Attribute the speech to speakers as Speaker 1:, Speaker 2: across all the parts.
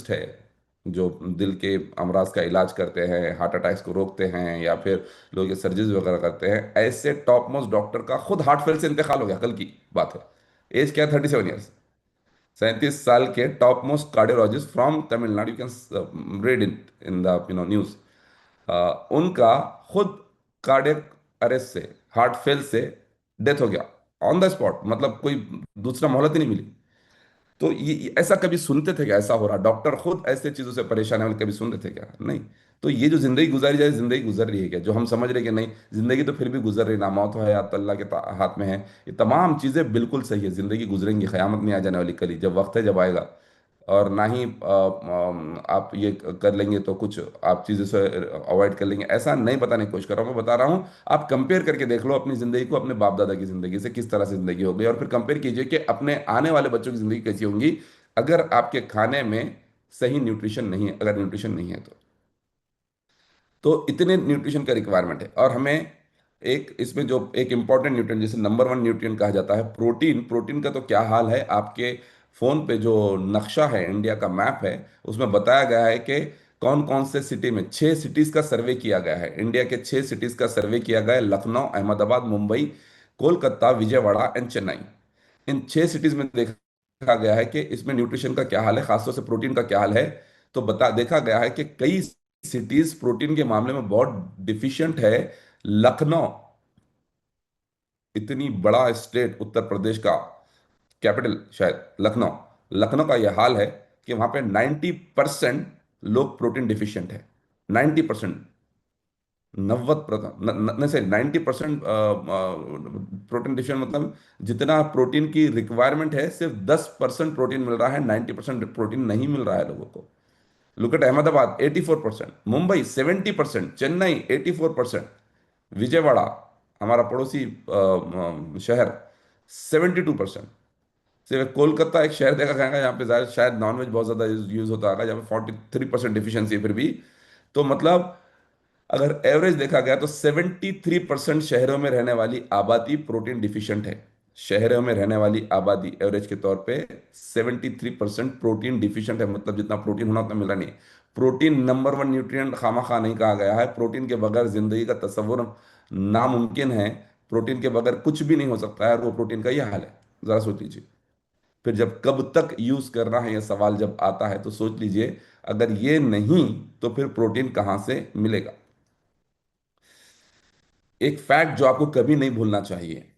Speaker 1: है जो दिल के अमराज का इलाज करते हैं, हार्ट अटैक्स को रोकते हैं, या फिर लोग ये सर्जरीज वगैरह करते हैं, ऐसे टॉप मोस्ट डॉक्टर का खुद हार्ट फेल से इंतकाल हो गया, कल की बात है। एज क्या है? 37 ईयर्स। 37 साल के top most cardiologist from Tamil Nadu, you can read in the news. उनका खुद कार्डियक अरेस्ट से, हार्ट फेल से डेथ हो गया ऑन द स्पॉट, मतलब कोई दूसरा मोहलत ही नहीं मिली। तो ऐसा कभी सुनते थे क्या? ऐसा हो रहा, डॉक्टर खुद ऐसे चीजों से परेशान है, कभी सुनते थे क्या? नहीं। तो ये जो जिंदगी गुजारी जाए, जिंदगी गुजर रही है क्या? जो हम समझ रहे हैं कि नहीं, जिंदगी तो फिर भी गुजर रही, ना मौत है या तो अल्लाह के हाथ में है, ये तमाम चीजें बिल्कुल सही है। जिंदगी गुजरेंगी, क़यामत नहीं आ जाने वाली कली, जब वक्त है, जब आएगा। और ना ही आप ये कर लेंगे तो कुछ आप चीज़ों से अवॉइड कर लेंगे, ऐसा नहीं बताने की कोशिश कर रहा हूँ। मैं बता रहा हूँ, आप कंपेयर करके देख लो अपनी ज़िंदगी को अपने बाप दादा की ज़िंदगी से, किस तरह से ज़िंदगी हो गई, और फिर कंपेयर कीजिए कि अपने आने वाले बच्चों की ज़िंदगी कैसी होंगी अगर आपके खाने में सही न्यूट्रिशन नहीं है, अगर न्यूट्रिशन नहीं है तो इतने न्यूट्रिशन का रिक्वायरमेंट है। और हमें एक इसमें जो एक इंपॉर्टेंट न्यूट्रिएंट, जिसे नंबर वन न्यूट्रिएंट कहा जाता है, प्रोटीन। प्रोटीन का तो क्या हाल है, आपके फोन पे जो नक्शा है, इंडिया का मैप है, उसमें बताया गया है कि कौन कौन से सिटी में, 6 सिटीज का सर्वे किया गया है, इंडिया के 6 सिटीज का सर्वे किया गया है, Lucknow, Ahmedabad, Mumbai, Kolkata, Vijayawada and Chennai. In 6 cities में देखा गया है कि इसमें न्यूट्रिशन का क्या हाल है, खासतौर से प्रोटीन का क्या हाल है। तो बता देखा गया है कि कई सिटीज प्रोटीन के मामले में बहुत डिफिशिएंट है। लखनऊ, इतनी बड़ा स्टेट, उत्तर प्रदेश का कैपिटल शायद लखनऊ, लखनऊ का यह हाल है कि वहां पे 90% लोग प्रोटीन डिफिशिएंट है। 90%, 90% से 90% प्रोटीन डिफिशिएंट, मतलब जितना प्रोटीन की रिक्वायरमेंट है, सिर्फ 10% प्रोटीन मिल रहा है, 90% प्रोटीन नहीं मिल रहा है लोगों को। लुक एट अहमदाबाद, 84%, मुंबई 70%, चेन्नई 84%, विजयवाड़ा, हमारा पड़ोसी शहर, 72%। सिर्फ कोलकाता एक शहर देखा जाएगा यहाँ पे शायद नॉनवेज बहुत ज्यादा यूज होता होगा, जहाँ पे 43% डिफिशियंसी फिर भी। तो मतलब अगर एवरेज देखा गया तो 73% शहरों में रहने वाली आबादी प्रोटीन डिफिशिएंट है। शहरों में रहने वाली आबादी एवरेज के तौर पे 73% प्रोटीन डिफिशिएंट है, मतलब जितना प्रोटीन होना उतना मिला नहीं। प्रोटीन नंबर वन न्यूट्रिएंट खामा खा नहीं कहा गया है। प्रोटीन के बगैर जिंदगी का तस्वुर नामुमकिन है। प्रोटीन के बगैर कुछ भी नहीं हो सकता है, और वो प्रोटीन का यह हाल है। जरा सोच लीजिए। फिर जब कब तक यूज करना है, यह सवाल जब आता है, तो सोच लीजिए, अगर ये नहीं तो फिर प्रोटीन कहाँ से मिलेगा? एक फैक्ट जो आपको कभी नहीं भूलना चाहिए,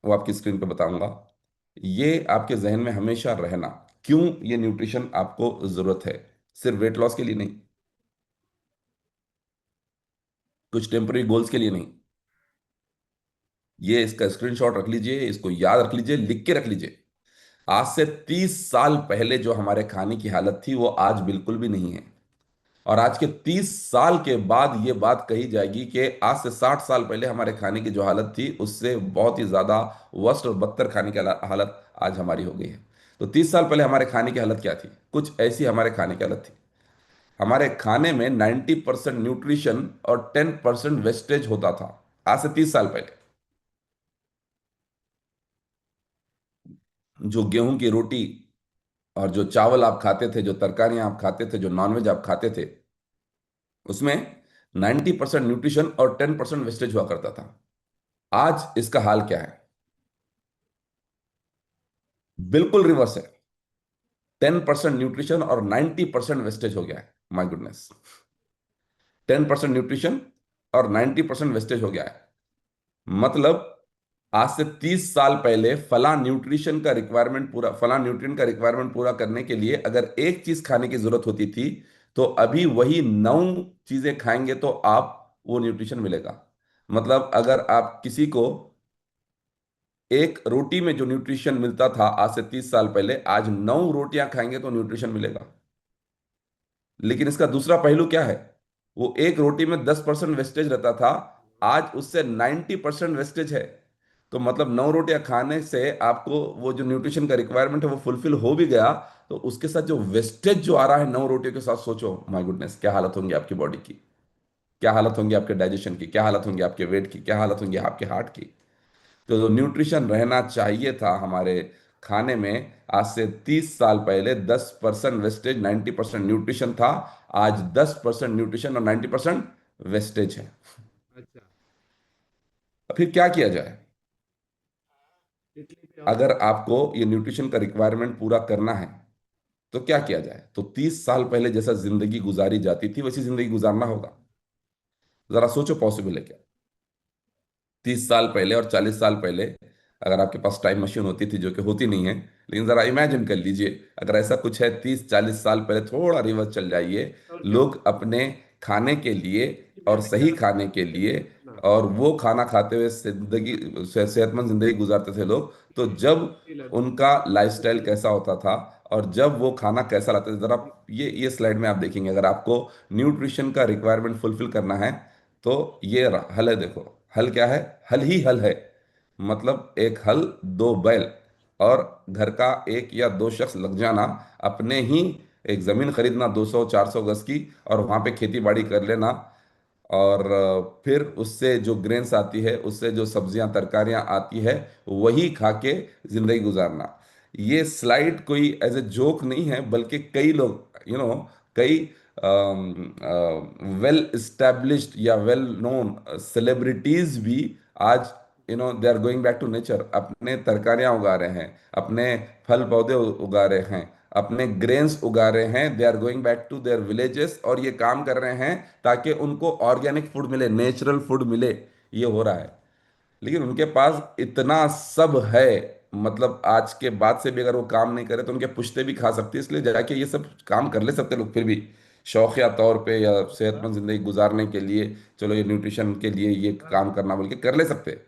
Speaker 1: वो आपकी स्क्रीन पे बताऊंगा। ये आपके जहन में हमेशा रहना, क्यों ये न्यूट्रिशन आपको जरूरत है। सिर्फ वेट लॉस के लिए नहीं, कुछ टेम्पररी गोल्स के लिए नहीं। ये इसका स्क्रीनशॉट रख लीजिए, इसको याद रख लीजिए, लिख के रख लीजिए। आज से 30 साल पहले जो हमारे खाने की हालत थी, वो आज बिल्कुल भी नहीं है। और आज के 30 साल के बाद ये बात कही जाएगी कि आज से 60 साल पहले हमारे खाने की जो हालत थी, उससे बहुत ही ज्यादा वर्स्ट और बदतर खाने की हालत आज हमारी हो गई है। तो 30 साल पहले हमारे खाने की हालत क्या थी? कुछ ऐसी हमारे खाने की हालत थी। हमारे खाने में 90% न्यूट्रिशन और 10% वेस्टेज होता था, आज से 30 साल पहले। जो गेहूं की रोटी और जो चावल आप खाते थे, जो तरकारियां आप खाते थे, जो नॉनवेज आप खाते थे, उसमें 90% न्यूट्रिशन और 10% वेस्टेज हुआ करता था। आज इसका हाल क्या है? बिल्कुल रिवर्स है। 10% न्यूट्रिशन और 90% वेस्टेज हो गया है। My goodness. 10% न्यूट्रिशन और 90% वेस्टेज हो गया है। मतलब आज से 30 साल पहले फला न्यूट्रिएंट का रिक्वायरमेंट पूरा करने के लिए अगर एक चीज खाने की जरूरत होती थी, तो अभी वही 9 चीजें खाएंगे तो आप वो न्यूट्रिशन मिलेगा। मतलब अगर आप किसी को एक रोटी में जो न्यूट्रिशन मिलता था आज से 30 साल पहले, आज 9 रोटियां खाएंगे तो न्यूट्रिशन मिलेगा। लेकिन इसका दूसरा पहलू क्या है? वो एक रोटी में 10% वेस्टेज रहता था, आज उससे 90% वेस्टेज है। तो मतलब 9 रोटियां खाने से आपको वो जो न्यूट्रिशन का रिक्वायरमेंट है वो फुलफिल हो भी गया, तो उसके साथ जो वेस्टेज जो आ रहा है 9 रोटियों के साथ, सोचो माय गुडनेस, क्या हालत होंगी आपकी बॉडी की, क्या हालत होंगी आपके डाइजेशन की, क्या हालत होंगी आपके वेट की, क्या हालत होंगी आपके हार्ट की। तो जो न्यूट्रिशन रहना चाहिए था हमारे खाने में आज से 30 साल पहले 10% वेस्टेज, 90% न्यूट्रिशन था। आज 10% न्यूट्रिशन और 90% वेस्टेज है।
Speaker 2: अच्छा।
Speaker 1: फिर क्या किया जाए?
Speaker 2: इडली भी
Speaker 1: अगर आपको ये न्यूट्रिशन का रिक्वायरमेंट पूरा करना है तो क्या किया जाए? तो 30 साल पहले जैसा जिंदगी गुजारी जाती थी वैसी जिंदगी गुजारना होगा। जरा सोचो, पॉसिबल है क्या? 30 साल पहले और 40 साल पहले अगर आपके पास टाइम मशीन होती थी, जो कि होती नहीं है, लेकिन जरा इमेजिन कर लीजिए, अगर ऐसा कुछ है, 30-40 साल पहले थोड़ा रिवर्स चल जाइए।
Speaker 2: और क्या
Speaker 1: लोग अपने खाने के लिए
Speaker 2: कि मैं
Speaker 1: और
Speaker 2: भी
Speaker 1: सही
Speaker 2: कह रहा
Speaker 1: खाने के
Speaker 2: हूँ
Speaker 1: लिए
Speaker 2: ना,
Speaker 1: और वो खाना खाते हुए जिंदगी सेहतमंद जिंदगी गुजारते थे लोग। तो
Speaker 2: ये
Speaker 1: जब
Speaker 2: फील है
Speaker 1: उनका लाइफस्टाइल
Speaker 2: तो
Speaker 1: कैसा होता था और जब वो खाना कैसा लाते थे, जरा ये स्लाइड में आप देखेंगे। अगर आपको न्यूट्रिशन का रिक्वायरमेंट फुलफिल करना है तो ये हल है, देखो। हल क्या है? हल ही हल है। मतलब एक हल, दो बैल और घर का एक या दो शख्स लग जाना, अपने ही एक जमीन खरीदना 200-400 गज की, और वहां पे खेती बाड़ी कर लेना। और फिर उससे जो ग्रेन्स आती है, उससे जो सब्जियां तरकारियां आती है, वही खा के जिंदगी गुजारना। ये स्लाइड कोई एज ए जोक नहीं है, बल्कि कई लोग, कई वेल इस्टेब्लिश्ड या वेल नोन सेलिब्रिटीज भी आज, they are going back to nature. अपने तरकारियां उगा रहे हैं, अपने फल पौधे उगा रहे हैं, अपने ग्रेन्स उगा रहे हैं। They are going back to their villages और ये काम कर रहे हैं ताकि उनको ऑर्गेनिक फूड मिले, नेचुरल फूड मिले। ये हो रहा है। लेकिन उनके पास इतना सब है, मतलब आज के बाद से भी अगर वो काम नहीं करे तो उनके पुश्ते भी खा सकती है, इसलिए जाके ये सब काम कर ले सकते लोग फिर भी, शौकिया तौर पे या सेहतमंद जिंदगी गुजारने के लिए। चलो, ये न्यूट्रिशन के लिए ये काम करना बोल के कर ले सकते हैं।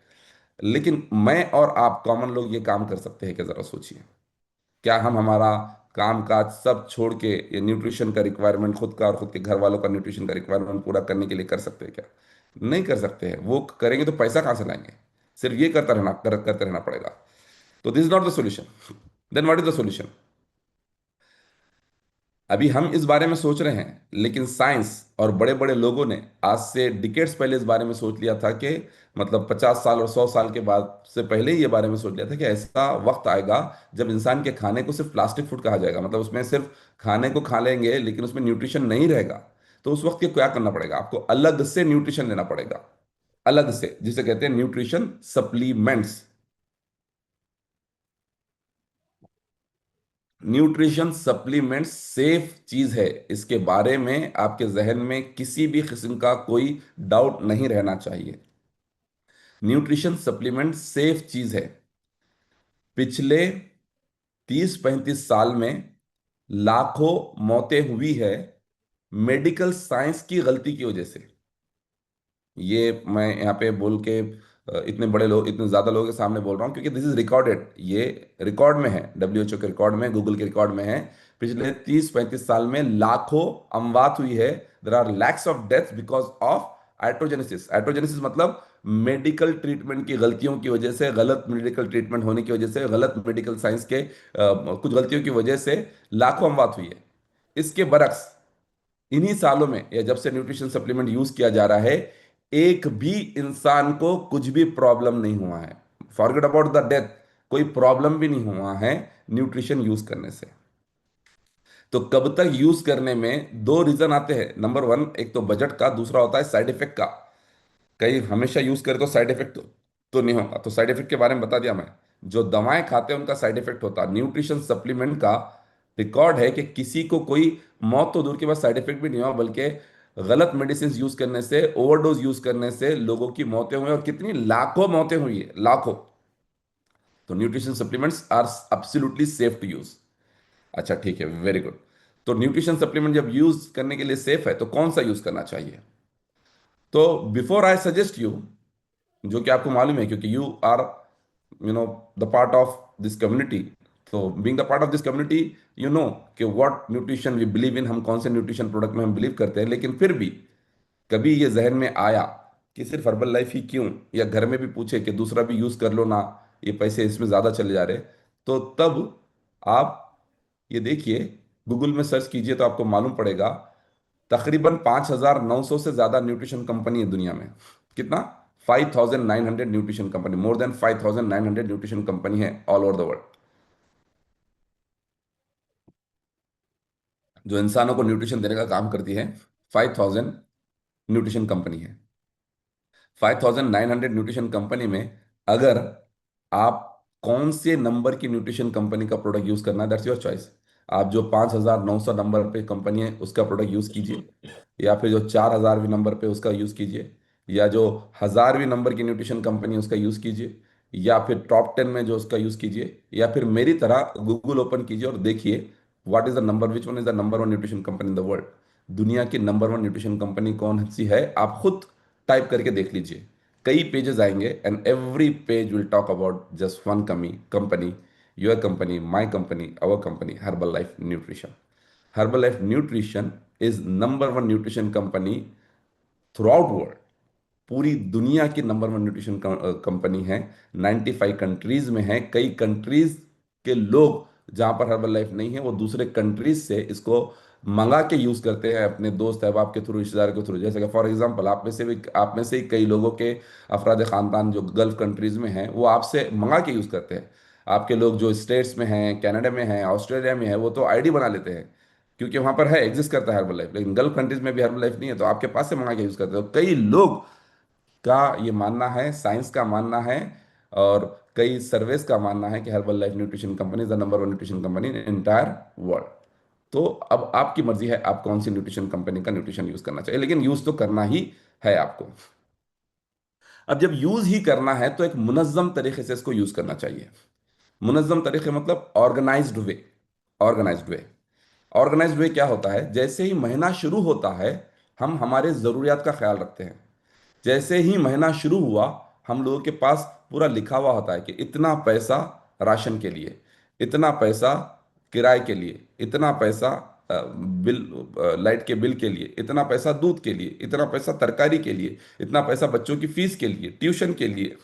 Speaker 1: लेकिन मैं और आप कॉमन लोग ये काम कर सकते हैं क्या? जरा सोचिए। क्या हम हमारा काम काज सब छोड़ के ये न्यूट्रिशन का रिक्वायरमेंट, खुद का और खुद के घर वालों का न्यूट्रिशन का रिक्वायरमेंट पूरा करने के लिए कर सकते हैं क्या? नहीं कर सकते हैं। वो करेंगे तो पैसा कहाँ से लाएंगे? सिर्फ ये करते रहना पड़ेगा। तो this is not the solution. Then what is the solution? अभी हम इस बारे में सोच रहे हैं, लेकिन साइंस और बड़े बड़े लोगों ने आज से डिकेड्स पहले इस बारे में सोच लिया था कि, मतलब 50 साल और 100 साल के बाद से पहले ही ये बारे में सोच लिया था कि ऐसा वक्त आएगा जब इंसान के खाने को सिर्फ प्लास्टिक फूड कहा जाएगा। मतलब उसमें सिर्फ खाने को खा लेंगे लेकिन उसमें न्यूट्रिशन नहीं रहेगा। तो उस वक्त के क्या करना पड़ेगा? आपको अलग से न्यूट्रिशन लेना पड़ेगा, अलग से, जिसे कहते हैं nutrition supplements. Nutrition supplement safe चीज है, इसके बारे में आपके जहन में किसी भी किस्म का कोई डाउट नहीं रहना चाहिए। न्यूट्रिशन सप्लीमेंट सेफ चीज है। पिछले 30-35 साल में लाखों मौतें हुई है मेडिकल साइंस की गलती की वजह से। ये मैं यहाँ पे बोल के इतने बड़े लोग, इतने ज्यादा लोगों के सामने बोल रहा हूँ क्योंकि दिस इज रिकॉर्डेड। ये रिकॉर्ड में है, डब्ल्यूएचओ के रिकॉर्ड में, गूगल के रिकॉर्ड में है। पिछले 30-35 साल में लाखों अमवात हुई है। There are lakhs of death because of iatrogenesis. Iatrogenesis मतलब मेडिकल ट्रीटमेंट की गलतियों की वजह से, गलत मेडिकल ट्रीटमेंट होने की वजह से, गलत मेडिकल साइंस के कुछ गलतियों की वजह से लाखों अमवात हुई है। इसके बरक्स इन्हीं सालों में, या जब से न्यूट्रिशन सप्लीमेंट यूज किया जा रहा है, एक भी इंसान को कुछ भी प्रॉब्लम नहीं हुआ है। फॉरगेट अबाउट द डेथ, कोई प्रॉब्लम भी नहीं हुआ है न्यूट्रिशन यूज करने से। तो कब तक यूज करने में दो रीजन आते हैं। नंबर वन, एक तो बजट का, दूसरा होता है साइड इफेक्ट का। कहीं हमेशा यूज करें तो साइड इफेक्ट तो नहीं होगा। तो साइड इफेक्ट के बारे में बता दिया मैं। जो दवाएं खाते हैं उनका साइड इफेक्ट होता है। न्यूट्रिशन सप्लीमेंट का रिकॉर्ड है कि किसी को कोई मौत तो दूर के बाद साइड इफेक्ट भी नहीं हुआ, बल्कि गलत मेडिसिन यूज करने से, ओवरडोज यूज करने से लोगों की मौतें हुई, और कितनी लाखों मौतें हुई है, लाखों। तो nutrition supplements are absolutely safe to use. अच्छा, ठीक है, वेरी गुड। तो न्यूट्रिशन सप्लीमेंट जब यूज करने के लिए सेफ है तो कौन सा यूज करना चाहिए? तो बिफोर आई सजेस्ट यू, जो कि आपको मालूम है क्योंकि you are, the part of this community. तो being the part of this community, you know कि what nutrition we believe in, हम कौन से न्यूट्रिशन प्रोडक्ट में हम बिलीव करते हैं। लेकिन फिर भी कभी ये जहन में आया कि सिर्फ हर्बल लाइफ ही क्यों, या घर में भी पूछे कि दूसरा भी यूज कर लो ना, ये पैसे इसमें ज्यादा चले जा रहे, तो तब आप ये देखिए, गूगल में सर्च कीजिए तो आपको मालूम पड़ेगा। तकरीबन 5,900 से ज्यादा न्यूट्रिशन कंपनी है दुनिया में। कितना? 5,900 nutrition company, more than 5,900 nutrition company है ऑल ओवर द वर्ल्ड। जो इंसानों को न्यूट्रिशन देने का काम करती है, 5,000 न्यूट्रिशन कंपनी है। 5,900 न्यूट्रिशन कंपनी में अगर आप कौन से नंबर की न्यूट्रिशन कंपनी का प्रोडक्ट यूज करना है, दैट्स योर चॉइस। आप जो 5,900 नंबर पे कंपनी है उसका प्रोडक्ट यूज कीजिए, या फिर जो 4,000वीं नंबर पे उसका यूज कीजिए, या जो 1,000वीं नंबर की न्यूट्रिशन कंपनी है उसका यूज कीजिए, या फिर टॉप 10 में जो उसका यूज कीजिए, या फिर मेरी तरह गूगल ओपन कीजिए और देखिए what is the number, which one is the number one nutrition company in the world. दुनिया की नंबर वन न्यूट्रिशन कंपनी कौन सी है, आप खुद टाइप करके देख लीजिए। कई पेजेस आएंगे and every page will talk about just one company, your company, my company, our company, Herbalife nutrition. Herbalife nutrition is number one nutrition company throughout world. पूरी दुनिया की number one nutrition company है। 95 countries में है। कई countries के लोग जहां पर हर्बल लाइफ नहीं है वो दूसरे कंट्रीज से इसको मंगा के यूज करते हैं अपने दोस्त अहबाब के थ्रू, रिश्तेदार के थ्रू। जैसे कि फॉर एग्जांपल आप में से ही कई लोगों के अफराद खानदान जो गल्फ कंट्रीज में हैं वो आपसे मंगा के यूज करते हैं। आपके लोग जो स्टेट्स में हैं, कनाडा में हैं, ऑस्ट्रेलिया में है, वो तो आईडी बना लेते हैं क्योंकि वहां पर है, एग्जिस्ट करता है हर्बल लाइफ। लेकिन गल्फ कंट्रीज में भी हर्बल लाइफ नहीं है तो आपके पास से मंगा के यूज करते हैं। तो कई लोग का ये मानना है, साइंस का मानना है, और कई सर्वेस का मानना है कि herbal life nutrition company is the number one nutrition company in entire world. तो अब आपकी मर्जी है आप कौन सी न्यूट्रिशन कंपनी का न्यूट्रिशन यूज करना चाहिए, लेकिन यूज तो करना ही है आपको। अब जब यूज ही करना है तो एक मुनज्जम तरीके से इसको यूज करना चाहिए। मुनज्जम तरीके मतलब ऑर्गेनाइज्ड वे। ऑर्गेनाइज्ड वे। ऑर्गेनाइज्ड वे क्या होता है, जैसे ही महीना शुरू होता है हम हमारे ज़रूरियात का ख्याल रखते हैं। जैसे ही महीना शुरू हुआ हम लोगों के पास पूरा लिखा हुआ होता है कि इतना पैसा राशन के लिए, इतना पैसा किराए के लिए, इतना पैसा बिल, लाइट के बिल के लिए, इतना पैसा दूध के लिए, इतना पैसा तरकारी के लिए, इतना पैसा बच्चों की फीस के लिए, ट्यूशन के लिए,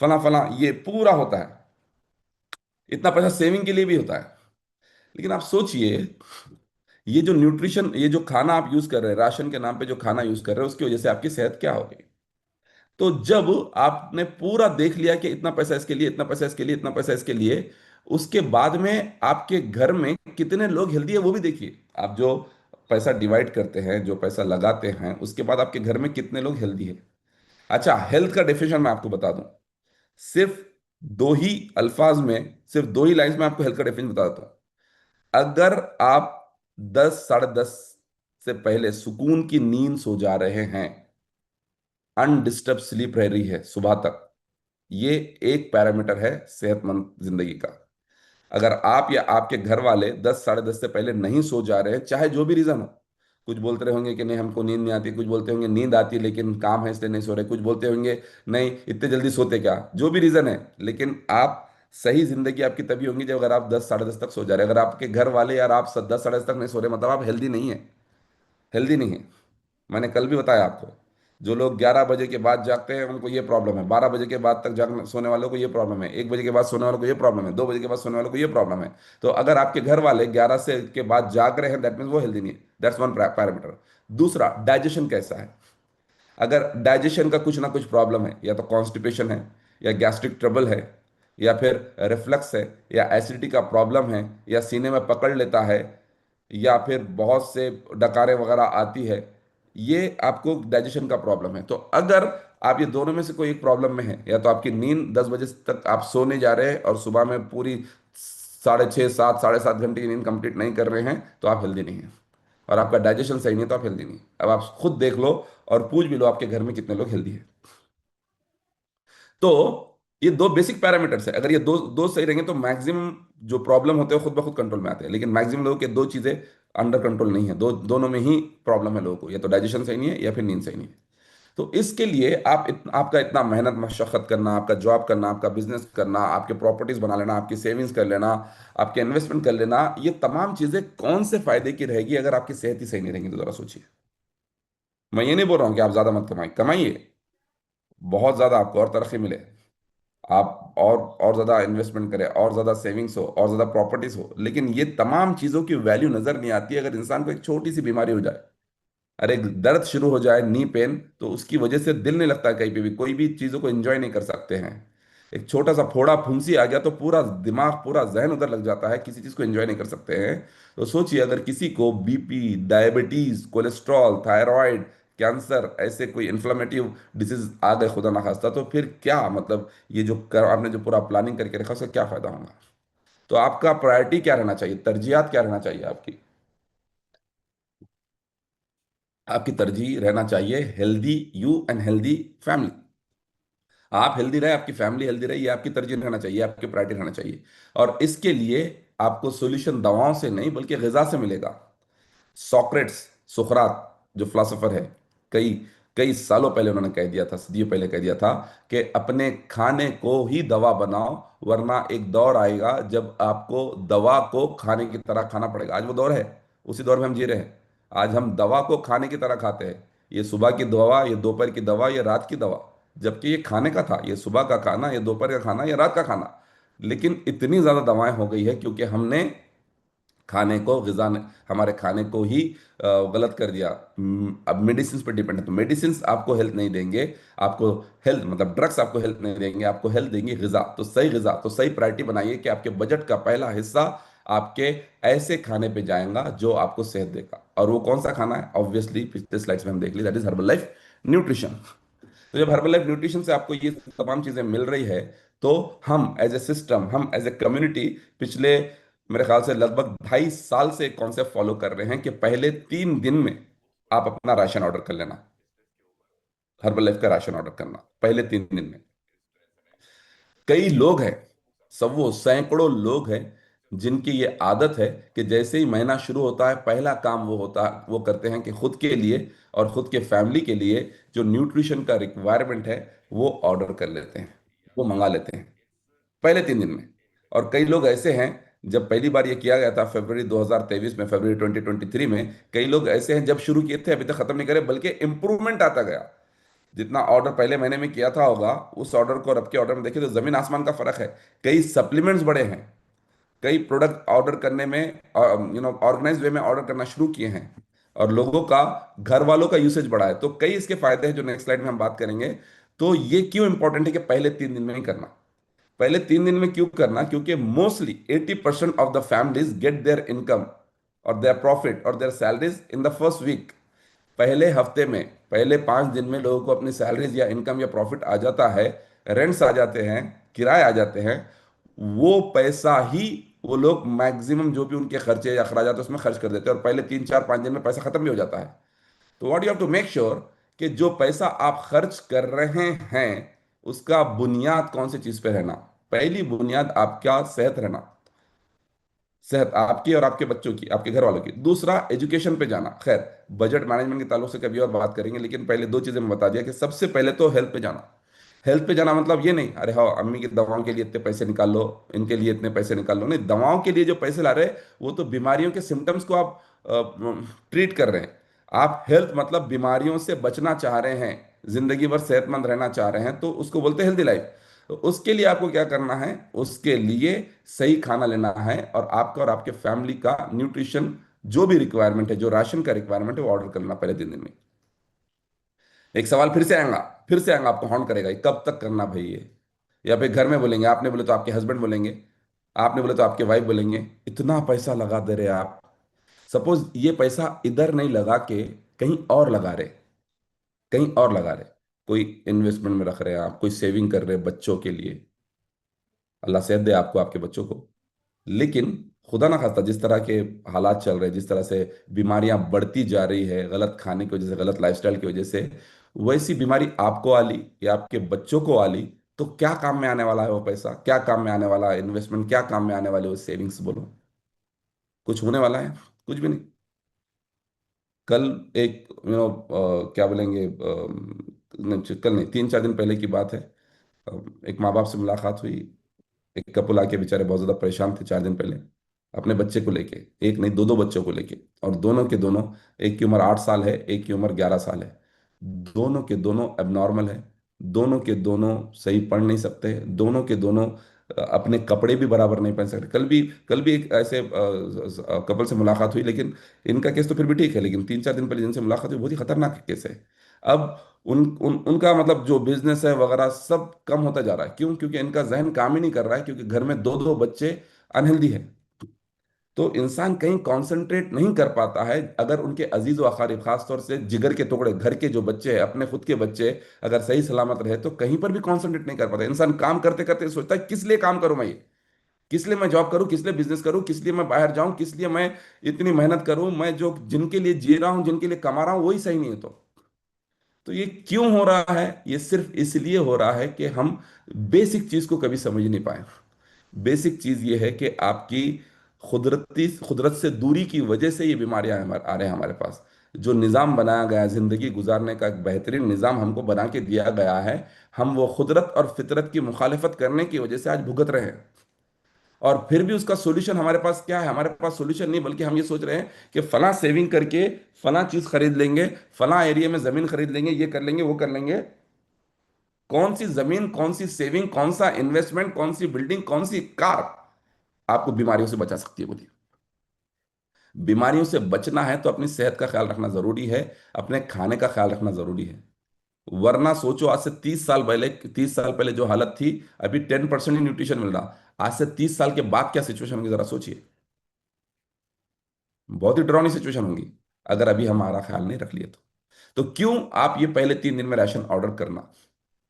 Speaker 1: फला फला, ये पूरा होता है। इतना पैसा सेविंग के लिए भी होता है। लेकिन आप सोचिए, ये जो न्यूट्रिशन, ये जो खाना आप यूज कर रहे हैं, राशन के नाम पे जो खाना यूज कर रहे हैं, उसकी वजह से आपकी सेहत क्या होगी। तो जब आपने पूरा देख लिया कि इतना पैसा इसके लिए, इतना पैसा इसके लिए, इतना पैसा इसके लिए, उसके बाद में आपके घर में कितने लोग हेल्दी है वो भी देखिए। आप जो पैसा डिवाइड करते हैं, जो पैसा लगाते हैं, उसके बाद आपके घर में कितने लोग हेल्दी है। अच्छा, हेल्थ का डेफिनेशन मैं आपको बता दूं, सिर्फ दो ही अल्फाज में, सिर्फ दो ही लाइंस में आपको हेल्थ का डेफिनेशन बता देता हूं। अगर आप 10 साढ़े 10 से पहले सुकून की नींद सो जा रहे हैं, अनडिस्टर्ब स्लीप रह रही है सुबह तक, ये एक पैरामीटर है सेहतमंद जिंदगी का। अगर आप या आपके घर वाले 10 साढ़े 10 से पहले नहीं सो जा रहे हैं, चाहे जो भी रीजन हो, कुछ बोलते रहे होंगे कि नहीं हमको नींद नहीं आती, कुछ बोलते होंगे नींद आती है लेकिन काम है इसलिए नहीं सो रहे, कुछ बोलते होंगे नहीं इतने जल्दी सोते क्या, जो भी रीजन है, लेकिन आप सही जिंदगी आपकी तभी होंगी जब अगर आप 10 साढ़े 10 तक सो जा रहे हैं। अगर आपके घर वाले यार आप 10 साढ़े 10 तक नहीं सो रहे, मतलब आप हेल्दी नहीं है। हेल्दी नहीं है। मैंने कल भी बताया आपको, जो लोग 11 बजे के बाद जागते हैं उनको ये प्रॉब्लम है, 12 बजे के बाद तक जागने सोने वालों को ये प्रॉब्लम है, 1 बजे के बाद सोने वालों को ये प्रॉब्लम है, 2 बजे के बाद सोने वालों को ये प्रॉब्लम है। तो अगर आपके घर वाले 11 से के बाद जाग रहे हैं, दैट मीन्स वो हेल्दी नहीं है। That's one parameter. दूसरा, डाइजेशन कैसा है। अगर डाइजेशन का कुछ ना कुछ प्रॉब्लम है, या तो कॉन्स्टिपेशन है, या गैस्ट्रिक ट्रबल है, या फिर रिफ्लक्स है, या एसिडिटी का प्रॉब्लम है, या सीने में पकड़ लेता है, या फिर बहुत से डकारें वगैरह आती है, ये आपको डाइजेशन का प्रॉब्लम है। तो अगर आप ये दोनों में से कोई एक प्रॉब्लम में है, या तो आपकी नींद 10 बजे तक आप सोने जा रहे हैं और सुबह में पूरी 6.5 7 साढ़े 7 घंटे की नींद कंप्लीट नहीं कर रहे हैं, तो आप हेल्दी नहीं हैं। और आपका डाइजेशन सही नहीं है तो आप हेल्दी नहीं। अब आप खुद देख लो और पूछ भी लो आपके घर में कितने लोग हेल्दी है। तो ये दो बेसिक पैरामीटर्स है, अगर ये दो दो सही रहेंगे तो मैक्सिमम जो प्रॉब्लम होते हैं खुद ब खुद कंट्रोल में आते हैं। लेकिन मैक्सिमम लोगों के दो चीजें अंडर कंट्रोल नहीं है, दोनों में ही प्रॉब्लम है लोगों को, या तो डाइजेशन सही नहीं है या फिर नींद सही नहीं है। तो इसके लिए आपका इतना मेहनत मशक्कत करना, आपका जॉब करना, आपका बिजनेस करना, आपके प्रॉपर्टीज बना लेना, आपकी सेविंग्स कर लेना, आपके इन्वेस्टमेंट कर लेना, ये तमाम चीजें कौन से फायदे की रहेगी अगर आपकी सेहत ही सही नहीं रहेगी। तो जरा सोचिए। मैं ये नहीं बोल रहा हूँ कि आप ज्यादा मत कमाइए, कमाइए, बहुत ज्यादा आपको और तरक्की मिले, आप और ज्यादा इन्वेस्टमेंट करें, और ज्यादा सेविंग्स हो, और ज्यादा प्रॉपर्टीज हो, लेकिन ये तमाम चीजों की वैल्यू नजर नहीं आती अगर इंसान को एक छोटी सी बीमारी हो जाए। अरे दर्द शुरू हो जाए, नी पेन, तो उसकी वजह से दिल नहीं लगता, कहीं पे भी कोई भी चीजों को एंजॉय नहीं कर सकते हैं। एक छोटा सा फोड़ा फुंसी आ गया तो पूरा दिमाग पूरा जहन उधर लग जाता है, किसी चीज को एंजॉय नहीं कर सकते हैं। तो सोचिए अगर किसी को BP, diabetes, cholesterol, thyroid, cancer, ऐसे कोई इन्फ्लेमेटिव डिसीज आ गए खुदा ना खास्ता, तो फिर क्या मतलब, ये जो आपने जो पूरा प्लानिंग करके रखा उसका क्या फायदा होगा? तो आपका प्रायोरिटी क्या रहना चाहिए, तरजीहात क्या रहना चाहिए आपकी? आपकी तरजीह रहना चाहिए healthy you and healthy family. आप हेल्दी रहे, आपकी फैमिली हेल्दी रहे, ये आपकी तरजीह रहना चाहिए, आपकी प्रायोरिटी रहना चाहिए। और इसके लिए आपको सोल्यूशन दवाओं से नहीं बल्कि ग़िज़ा से मिलेगा। सॉक्रेट्स, सुकरात जो फिलोसोफर है, कई कई सालों पहले उन्होंने कह दिया था, सदियों पहले कह दिया था कि अपने खाने को ही दवा बनाओ, वरना एक दौर आएगा जब आपको दवा को खाने की तरह खाना पड़ेगा। आज वो दौर है, उसी दौर में हम जी रहे हैं। आज हम दवा को खाने की तरह खाते हैं। ये सुबह की दवा, ये दोपहर की दवा, ये रात की दवा, जबकि ये खाने का था, ये सुबह का खाना, ये दोपहर का खाना, ये रात का खाना। लेकिन इतनी ज्यादा दवाएं हो गई है क्योंकि हमने खाने को, ग़िज़ा ने हमारे खाने को ही गलत कर दिया। अब मेडिसिन पर डिपेंड है, तो मेडिसिन आपको हेल्थ नहीं देंगे। आपको हेल्थ मतलब ड्रग्स आपको हेल्थ नहीं देंगे, आपको हेल्थ देंगे ग़िज़ा। तो सही ग़िज़ा, तो सही प्रायोरिटी बनाइए कि आपके बजट का पहला हिस्सा आपके ऐसे खाने पे जाएगा जो आपको सेहत देगा। और वो कौन सा खाना है? ऑब्वियसली पिछले स्लाइड्स में हम देख ली, that is Herbalife nutrition. तो जब हर्बल लाइफ न्यूट्रिशन से आपको ये तमाम चीजें मिल रही है, तो हम एज ए सिस्टम, हम एज ए कम्युनिटी, पिछले मेरे ख्याल से लगभग 2.5 साल से एक कॉन्सेप्ट फॉलो कर रहे हैं कि पहले 3 दिन में आप अपना राशन ऑर्डर कर लेना। हर्बल लाइफ का राशन ऑर्डर करना पहले 3 दिन में। कई लोग हैं, सब वो सैकड़ों लोग हैं जिनकी ये आदत है कि जैसे ही महीना शुरू होता है पहला काम वो करते हैं कि खुद के लिए और खुद के फैमिली के लिए जो न्यूट्रिशन का रिक्वायरमेंट है वो ऑर्डर कर लेते हैं, वो मंगा लेते हैं पहले 3 दिन में। और कई लोग ऐसे हैं, जब पहली बार ये किया गया था फरवरी 2023 में, फरवरी 2023 में, कई लोग ऐसे हैं जब शुरू किए थे अभी तक खत्म नहीं करे, बल्कि इंप्रूवमेंट आता गया। जितना ऑर्डर पहले महीने में किया था होगा, उस ऑर्डर को और अब के ऑर्डर में देखिए तो जमीन आसमान का फर्क है। कई सप्लीमेंट्स बड़े हैं, कई प्रोडक्ट ऑर्डर करने में, ऑर्गेनाइज वे में ऑर्डर करना शुरू किए हैं, और लोगों का, घर वालों का यूसेज बढ़ा है। तो कई इसके फायदे हैं जो नेक्स्ट स्लाइड में हम बात करेंगे। तो ये क्यों इंपॉर्टेंट है कि पहले 3 दिन में ही करना? पहले 3 दिन में क्यों करना? क्योंकि mostly 80% of the families get their income और देयर प्रॉफिट और their salaries in the first week. पहले हफ्ते में, पहले 5 दिन में लोगों को अपनी सैलरीज या इनकम या प्रॉफिट आ जाता है, रेंट्स आ जाते हैं, किराए आ जाते हैं। वो पैसा ही वो लोग मैक्सिमम जो भी उनके खर्चे या अखराजात है उसमें खर्च कर देते हैं, और पहले 3 4 5 दिन में पैसा खत्म भी हो जाता है। तो what you have to make sure कि जो पैसा आप खर्च कर रहे हैं उसका बुनियाद कौन सी चीज पे रहना? पहली बुनियाद आपका सेहत रहना, सेहत आपकी और आपके बच्चों की, आपके घर वालों की। दूसरा, एजुकेशन पे जाना। खैर, बजट मैनेजमेंट के ताल्लुक से कभी और बात करेंगे, लेकिन पहले दो चीजें मैं बता दिया कि सबसे पहले तो हेल्थ पे जाना। हेल्थ पे जाना मतलब ये नहीं अरे हाँ अम्मी की दवाओं के लिए इतने पैसे निकाल लो, इनके लिए इतने पैसे निकाल लो, नहीं। दवाओं के लिए जो पैसे ला रहे हैं वो तो बीमारियों के सिम्टम्स को आप ट्रीट कर रहे हैं। आप हेल्थ मतलब बीमारियों से बचना चाह रहे हैं, जिंदगी भर सेहतमंद रहना चाह रहे हैं, तो उसको बोलते हैं हेल्दी लाइफ। तो उसके लिए आपको क्या करना है? उसके लिए सही खाना लेना है, और आपका और आपके फैमिली का न्यूट्रिशन जो भी रिक्वायरमेंट है, जो राशन का रिक्वायरमेंट है, वो ऑर्डर करना पहले 3 दिन में। एक सवाल फिर से आएगा, फिर से आएगा, आपको हॉन्ट करेगा, ये कब तक करना भाई ये? या फिर घर में बोलेंगे, आपने बोले तो आपके हस्बैंड बोलेंगे, आपने बोले तो आपके वाइफ बोलेंगे, इतना पैसा लगा दे रहे आप। सपोज ये पैसा इधर नहीं लगा के कहीं और लगा रहे, कहीं और लगा रहे, कोई इन्वेस्टमेंट में रख रहे हैं आप, कोई सेविंग कर रहे हैं बच्चों के लिए, अल्लाह सेहत दे आपको, आपके बच्चों को। लेकिन खुदा ना खास्ता जिस तरह के हालात चल रहे हैं, जिस तरह से बीमारियां बढ़ती जा रही है गलत खाने की वजह से, गलत लाइफस्टाइल की वजह से, वैसी बीमारी आपको आली या आपके बच्चों को आली, तो क्या काम में आने वाला है वो पैसा? क्या काम में आने वाला है इन्वेस्टमेंट? क्या काम में आने वाले वो सेविंग्स? बोलो, कुछ होने वाला है? कुछ भी नहीं। कल एक क्या बोलेंगे, नहीं, कल नहीं, 3 4 दिन पहले की बात है। एक माँ बाप से मुलाकात हुई। एक कपल आके बेचारे बहुत ज्यादा परेशान थे 4 दिन पहले, अपने बच्चे को लेके, एक नहीं दो दो बच्चों को लेके। और दोनों के दोनों, एक की उम्र 8 साल है, एक की उम्र 11 साल है। दोनों के दोनों एबनॉर्मल है, दोनों के दोनों सही पढ़ नहीं सकते, दोनों के दोनों अपने कपड़े भी बराबर नहीं पहन सकते। कल भी एक ऐसे कपल से मुलाकात हुई, लेकिन इनका केस तो फिर भी ठीक है, लेकिन 3 4 दिन पहले जिनसे मुलाकात हुई बहुत ही खतरनाक केस है। अब उनका मतलब जो बिजनेस है वगैरह सब कम होता जा रहा है। क्यों? क्योंकि इनका जहन काम ही नहीं कर रहा है, क्योंकि घर में दो दो बच्चे अनहेल्दी है। तो इंसान कहीं कंसंट्रेट नहीं कर पाता है। अगर उनके अजीज व अकारीब, खास तौर से जिगर के टुकड़े, घर के जो बच्चे हैं, अपने खुद के बच्चे, अगर सही सलामत रहे तो कहीं पर भी कंसंट्रेट नहीं कर पाता। इंसान काम करते करते सोचता है किस लिए काम करूं मैं ये, किस लिए मैं जॉब करूं, किस लिए बिजनेस करूं, किस लिए मैं बाहर जाऊं, किस लिए मैं इतनी मेहनत करूं, मैं जो जिनके लिए जी रहा हूं, जिनके लिए कमा रहा हूं, वही सही नहीं है। तो ये क्यों हो रहा है? ये सिर्फ इसलिए हो रहा है कि हम बेसिक चीज को कभी समझ नहीं पाए। बेसिक चीज ये है कि आपकी खुदरत से दूरी की वजह से ये बीमारियां आ रहे हैं हमारे पास। जो निज़ाम बनाया गया है, जिंदगी गुजारने का एक बेहतरीन निज़ाम हमको बना के दिया गया है, हम वो खुदरत और फितरत की मुखालिफत करने की वजह से आज भुगत रहे हैं। और फिर भी उसका सोल्यूशन हमारे पास क्या है? हमारे पास सोल्यूशन नहीं, बल्कि हम ये सोच रहे हैं कि फला सेविंग करके फला चीज खरीद लेंगे, फला एरिया में जमीन खरीद लेंगे, ये कर लेंगे, वो कर लेंगे। कौन सी जमीन, कौन सी सेविंग, कौन सा इन्वेस्टमेंट, कौन सी बिल्डिंग, कौन सी कार आपको बीमारियों से बचा सकती है? बोलिए। बीमारियों से बचना है तो अपनी सेहत का ख्याल रखना जरूरी है, अपने खाने का ख्याल रखना जरूरी है। वरना सोचो, आज से 30 साल पहले, 30 साल पहले जो हालत थी, अभी 10% ही न्यूट्रिशन मिल रहा। आज से 30 साल के बाद क्या सिचुएशन होगी, जरा सोचिए। बहुत ही डरावनी सिचुएशन होगी अगर अभी हमारा ख्याल नहीं रख लिए तो क्यों आप ये पहले 3 दिन में राशन ऑर्डर करना,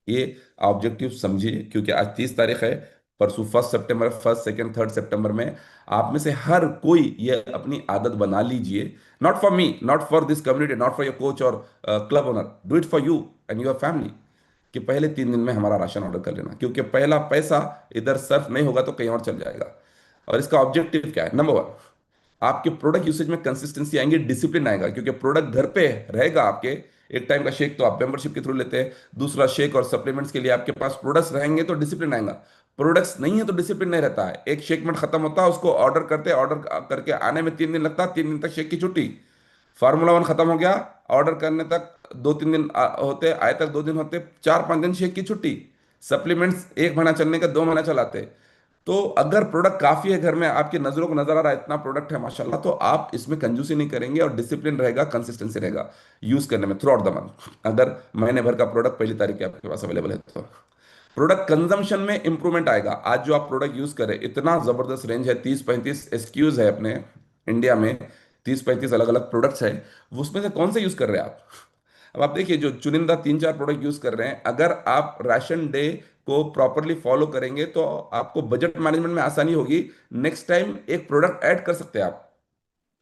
Speaker 1: ये ऑब्जेक्टिव समझिए। क्योंकि आज 30 तारीख है, परसों 1 सितंबर, 1, 2, 3, 4 सितंबर में आप में से हर कोई ये अपनी आदत बना लीजिए। Not for me, not for this community, not for your coach और club owner, do it for you and your family. कि पहले 3 दिन में हमारा राशन ऑर्डर कर लेना, क्योंकि पहला पैसा इधर सर्फ नहीं होगा तो कहीं और चल जाएगा। और इसका ऑब्जेक्टिव क्या है? नंबर 1, आपके प्रोडक्ट यूसेज में कंसिस्टेंसी आएंगे, डिसिप्लिन आएगा, क्योंकि प्रोडक्ट घर पे रहेगा आपके। एक टाइम का शेक तो आप मेंबरशिप के थ्रू लेते हैं, दूसरा शेक और सप्लीमेंट्स के लिए आपके पास प्रोडक्ट्स रहेंगे तो डिसिप्लिन आएगा। प्रोडक्ट्स नहीं है तो डिसिप्लिन नहीं रहता है। एक शेक मिनट खत्म होता है, उसको ऑर्डर करके आने में 3 दिन लगता है, 3 दिन तक शेक की छुट्टी। फार्मूला 1 खत्म हो गया, ऑर्डर करने तक 2-3 दिन होते, आए तक 2 दिन होते, 4-5 दिन शेक की छुट्टी। सप्लीमेंट्स 1 महीना चलने का 2 महीना चलाते। तो अगर प्रोडक्ट काफी है घर में, आपकी नजरों को नजर आ रहा है इतना प्रोडक्ट है माशाल्लाह, तो आप इसमें कंजूसी नहीं करेंगे और डिसिप्लिन रहेगा, कंसिस्टेंसी रहेगा यूज करने में थ्रू आउट द मंथ। अगर महीने भर का प्रोडक्ट पहली तारीख के आपके पास अवेलेबल है तो प्रोडक्ट कंजम्पशन में इंप्रूवमेंट आएगा। आज जो आप प्रोडक्ट यूज करें, इतना जबरदस्त रेंज है, 30-35 SKUs है अपने इंडिया में, 30-35 अलग अलग प्रोडक्ट्स है। उसमें से कौन से यूज कर रहे हैं आप? अब आप देखिए, जो चुनिंदा 3-4 प्रोडक्ट यूज कर रहे हैं, अगर आप राशन डे को प्रॉपरली फॉलो करेंगे तो आपको बजट मैनेजमेंट में आसानी होगी। नेक्स्ट टाइम एक प्रोडक्ट ऐड कर सकते हैं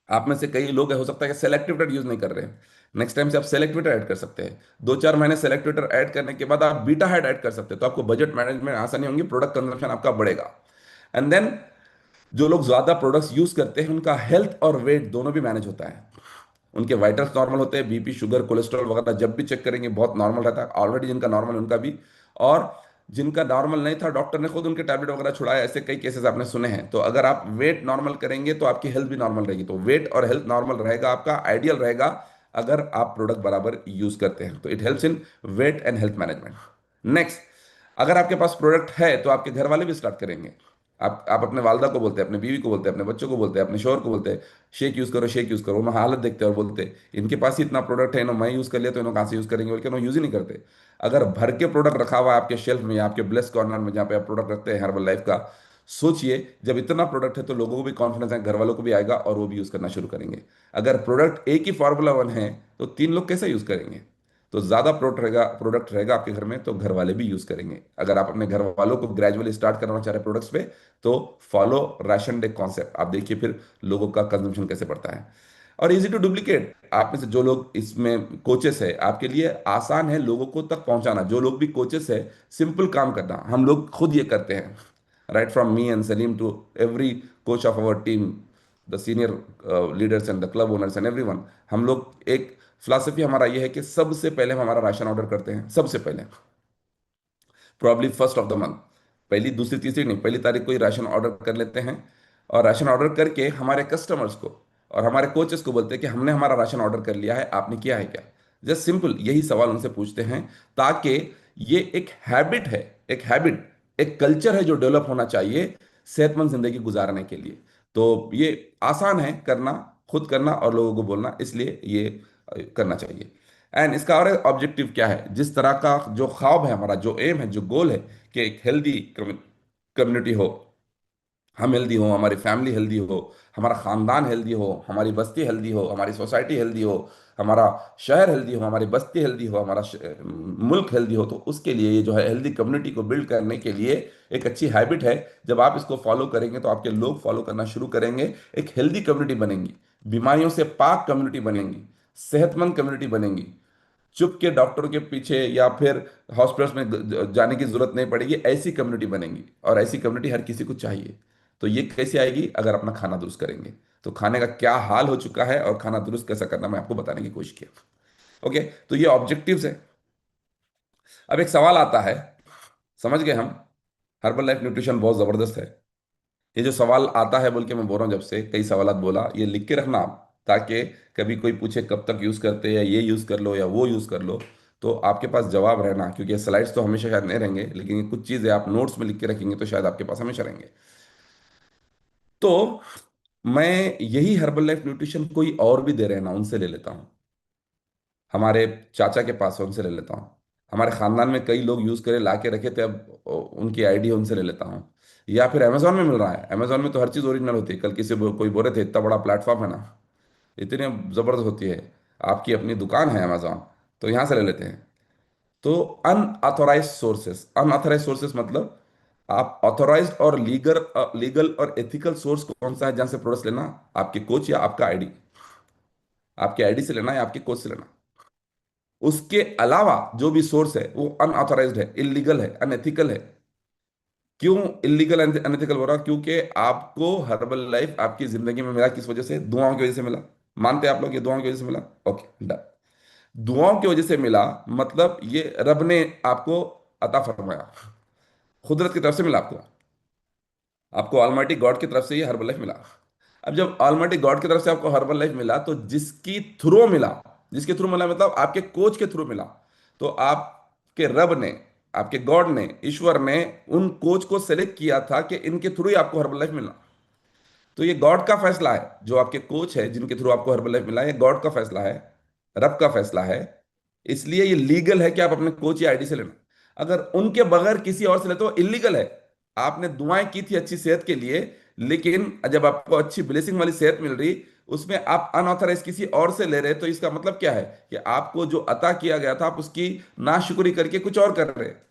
Speaker 1: आप में से कई लोग हो सकता है कि सेलेक्टिवेटर यूज नहीं कर रहे हैं, नेक्स्ट टाइम से आप सेलेक्टिवेटर ऐड कर सकते हैं। 2-4 महीने सेलेक्टिवेटर ऐड करने के बाद आप बीटा हेड ऐड कर सकते हैं, तो आपको बजट मैनेजमेंट आसानी होंगी, प्रोडक्ट कंजम्पशन आपका बढ़ेगा। एंड देन जो लोग ज्यादा प्रोडक्ट्स यूज करते हैं, उनका हेल्थ और वेट दोनों भी मैनेज होता है। उनके वाइटल्स नॉर्मल होते हैं, बीपी, शुगर, कोलेस्ट्रॉल वगैरह जब भी चेक करेंगे बहुत नॉर्मल रहता है। ऑलरेडी जिनका नॉर्मल है उनका भी, और जिनका नॉर्मल नहीं था, डॉक्टर ने खुद उनके टैबलेट वगैरह छुड़ाया, ऐसे कई केसेस आपने सुने हैं। तो अगर आप वेट नॉर्मल करेंगे तो आपकी हेल्थ भी नॉर्मल रहेगी। तो वेट और हेल्थ नॉर्मल रहेगा, आपका आइडियल रहेगा अगर आप प्रोडक्ट बराबर यूज करते हैं। तो it helps in weight and health management. Next, अगर आपके पास प्रोडक्ट है तो आपके घर वाले भी स्टार्ट करेंगे। आप अपने वालदा को बोलते हैं, अपने बीवी को बोलते हैं, अपने बच्चों को बोलते हैं, अपने शोहर को बोलते हैं, शेक यूज करो, शेक यूज करो। उन्हें हालत देखते हैं और बोलते हैं इनके पास ही इतना प्रोडक्ट है, इन्हों मैं यूज कर लिया तो इन्हों कहाँ से यूज करेंगे, बल्कि इन्हों यूज ही नहीं करते। अगर भर के प्रोडक्ट रखा हुआ है आपके शेल्फ में या आपके ब्लेस कॉर्नर में जहाँ पे आप प्रोडक्ट रखते हैं हर्बल लाइफ का, सोचिए जब इतना प्रोडक्ट है तो लोगों को भी कॉन्फिडेंस है, घर वालों को भी आएगा और वो भी यूज करना शुरू करेंगे। अगर प्रोडक्ट एक ही फार्मूला 1 है तो 3 लोग कैसे यूज करेंगे? तो ज्यादा प्रोडक्ट रहेगा आपके घर में तो घर वाले भी यूज करेंगे। अगर आप अपने घर वालों को ग्रेजुअली स्टार्ट करना चाह रहे हैं प्रोडक्ट्स पे, तो फॉलो राशन डे कॉन्सेप्ट। आप देखिए फिर लोगों का कंजम्पशन कैसे बढ़ता है। और इजी टू डुप्लीकेट, आप में से जो लोग इसमें कोचेस है, आपके लिए आसान है लोगों को तक पहुंचाना। जो लोग भी कोचेस है, सिंपल काम करना, हम लोग खुद ये करते हैं। Right from me and Salim to every coach of our team, the senior leaders and the club owners and everyone, हम लोग एक फिलॉसफी हमारा ये है कि सबसे पहले हम हमारा राशन ऑर्डर करते हैं। सबसे पहले प्रॉब्ली 1 ऑफ द मंथ, पहली, दूसरी, तीसरी नहीं, पहली तारीख को ही राशन ऑर्डर कर लेते हैं। और राशन ऑर्डर करके हमारे कस्टमर्स को और हमारे कोचेस को बोलते हैं कि हमने हमारा राशन ऑर्डर कर लिया है, आपने किया है क्या? जस्ट सिंपल यही सवाल उनसे पूछते हैं, ताकि ये एक हैबिट है, एक कल्चर है जो डेवलप होना चाहिए सेहतमंद जिंदगी गुजारने के लिए। तो ये आसान है करना, खुद करना और लोगों को बोलना, इसलिए ये करना चाहिए। एंड इसका और ऑब्जेक्टिव क्या है, जिस तरह का जो ख्वाब है हमारा, जो एम है, जो गोल है कि एक हेल्दी कम्युनिटी हो, हम हेल्दी हो, हमारी फैमिली हेल्दी हो, हमारा खानदान हेल्दी हो, हमारी बस्ती हेल्दी हो, हमारी सोसाइटी हेल्दी हो, हमारा शहर हेल्दी हो, हमारी बस्ती हेल्दी हो, हमारा मुल्क हेल्दी हो, तो उसके लिए ये जो है हेल्दी कम्युनिटी को बिल्ड करने के लिए एक अच्छी हैबिट है। जब आप इसको फॉलो करेंगे तो आपके लोग फॉलो करना शुरू करेंगे, एक हेल्दी कम्युनिटी बनेंगी, बीमारियों से पाक कम्युनिटी बनेंगी, सेहतमंद कम्युनिटी बनेंगी। चुप के डॉक्टर के पीछे या फिर हॉस्पिटल्स में जाने की जरूरत नहीं पड़ेगी, ऐसी कम्युनिटी बनेंगी, और ऐसी कम्युनिटी हर किसी को चाहिए। तो ये कैसे आएगी? अगर अपना खाना दुरुस्त करेंगे। तो खाने का क्या हाल हो चुका है और खाना दुरुस्त कैसा करना, मैं आपको बताने की कोशिश किया। ओके, तो ये ऑब्जेक्टिव्स है। अब एक सवाल आता है, समझ गए हम, हर्बल लाइफ न्यूट्रिशन बहुत जबरदस्त है। ये जो सवाल आता है बोल के मैं बोल रहा हूँ, जब से कई सवालात बोला, ये लिख के रखना आप, ताकि कभी कोई पूछे कब तक यूज करते हैं, या ये यूज कर लो या वो यूज कर लो, तो आपके पास जवाब रहना। क्योंकि स्लाइड्स तो हमेशा शायद नहीं रहेंगे, लेकिन ये कुछ चीजें आप नोट्स में लिख के रखेंगे तो शायद आपके पास हमेशा रहेंगे। तो मैं यही हर्बल लाइफ न्यूट्रिशन कोई और भी दे रहे हैं ना, उनसे ले लेता हूँ। हमारे चाचा के पास है, उनसे ले लेता हूँ। हमारे खानदान में कई लोग यूज करे ला के रखे थे, अब उनकी आईडी है, उनसे ले लेता हूँ। या फिर अमेजोन में मिल रहा है, अमेजोन में तो हर चीज़ ओरिजिनल होती है। कल किसी कोई बोल रहे थे, इतना बड़ा प्लेटफॉर्म है ना, इतनी ज़बरदस्त होती है, आपकी अपनी दुकान है अमेजोन, तो यहाँ से ले लेते हैं। तो अनऑथोराइज सोर्सेस, अनऑथोराइज सोर्सेस मतलब आप ऑथोराइज्ड और लीगल, लीगल और एथिकल सोर्स कौन सा है जहाँ से प्रोडक्ट्स लेना? आपके कोच या आपका आईडी, आपके आईडी से लेना या आपके कोच से लेना। उसके अलावा जो भी सोर्स है वो अनऑथराइज्ड है, इलीगल है, अनएथिकल है। क्यों इलीगल अनएथिकल हो रहा? क्योंकि आपको हर्बल लाइफ आपकी जिंदगी में मिला किस वजह से? दुआओं की वजह से मिला। मानते हैं आप लोग ये दुआओं की वजह से मिला? Okay, done. दुआओं की वजह से मिला, मतलब ये रब ने आपको अता फरमाया, कुदरत की तरफ से मिला आपको। आपको ऑलमाइटी गॉड की तरफ से ये हर्बल लाइफ मिला। अब जब ऑलमाइटी गॉड की तरफ से आपको हर्बल लाइफ मिला, तो जिसकी थ्रू मिला, जिसके थ्रू मिला मतलब आपके कोच के थ्रू मिला, तो आपके रब ने, आपके गॉड ने, ईश्वर ने उन कोच को सेलेक्ट किया था कि इनके थ्रू ही आपको हर्बल लाइफ मिलना। तो ये गॉड का फैसला है, जो आपके कोच है जिनके थ्रू आपको हर्बल लाइफ मिला है, ये गॉड का फैसला है, रब का फैसला है। इसलिए ये लीगल है कि आप अपने कोच या आईडी से लेना। अगर उनके बगैर किसी और से लेते हो, इलीगल है। आपने दुआएं की थी अच्छी सेहत के लिए, लेकिन जब आपको अच्छी ब्लेसिंग वाली सेहत मिल रही, उसमें आप अनऑथराइज किसी और से ले रहे, तो इसका मतलब क्या है कि आपको जो अता किया गया था, आप उसकी नाशुक्री करके कुछ और कर रहे हैं।